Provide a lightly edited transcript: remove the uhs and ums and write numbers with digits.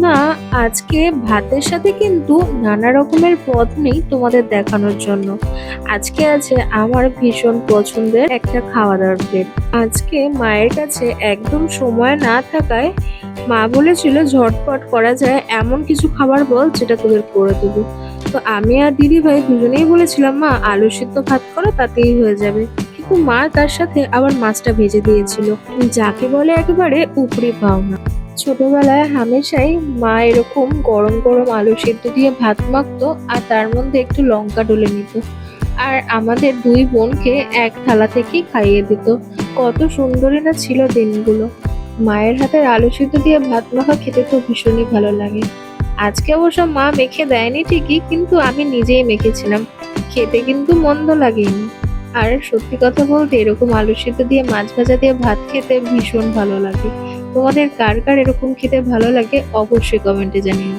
না, আজকে ভাতের সাথে কিন্তু নানা রকমের পদ নেই তোমাদের দেখানোর জন্য। আজকে আছে আমার ভীষণ পছন্দের একটা খাওয়া দাওয়ার প্লেট। আজকে মায়ের কাছে একদম সময় না থাকায় মা বলেছিল ঝটপট করা যায় এমন কিছু খাবার বল যেটা তোদের করে দেবো। তো আমি আর দিদি ভাই দুজনেই বলেছিলাম মা আলু সিদ্ধ ভাত করো, তাতেই হয়ে যাবে। কিন্তু মা তার সাথে আবার মাছটা ভেজে দিয়েছিল, যাকে বলে একেবারে উপরি পাওনা। ছোটবেলায় হামেশাই মা এরকম গরম গরম আলু সেদ্ধ দিয়ে ভাত মাখতো আর তার মধ্যে একটু লঙ্কা ডলে নিত, আর আমাদের দুই বোনকে এক থালা থেকেই খাইয়ে দিত। কত সুন্দরই না ছিল দিনগুলো। মায়ের হাতের আলু সিদ্ধ দিয়ে ভাত মাখা খেতে তো ভীষণই ভালো লাগে। আজকে অবশ্য মা মেখে দেয়নি ঠিকই, কিন্তু আমি নিজেই মেখেছিলাম। খেতে কিন্তু মন্দ লাগেনি। আর সত্যি কথা বলতে এরকম আলু সিদ্ধ দিয়ে মাছ ভাজা দিয়ে ভাত খেতে ভীষণ ভালো লাগে। তোমাদের কার কার এরকম খেতে ভালো লাগে অবশ্যই কমেন্টে জানিও।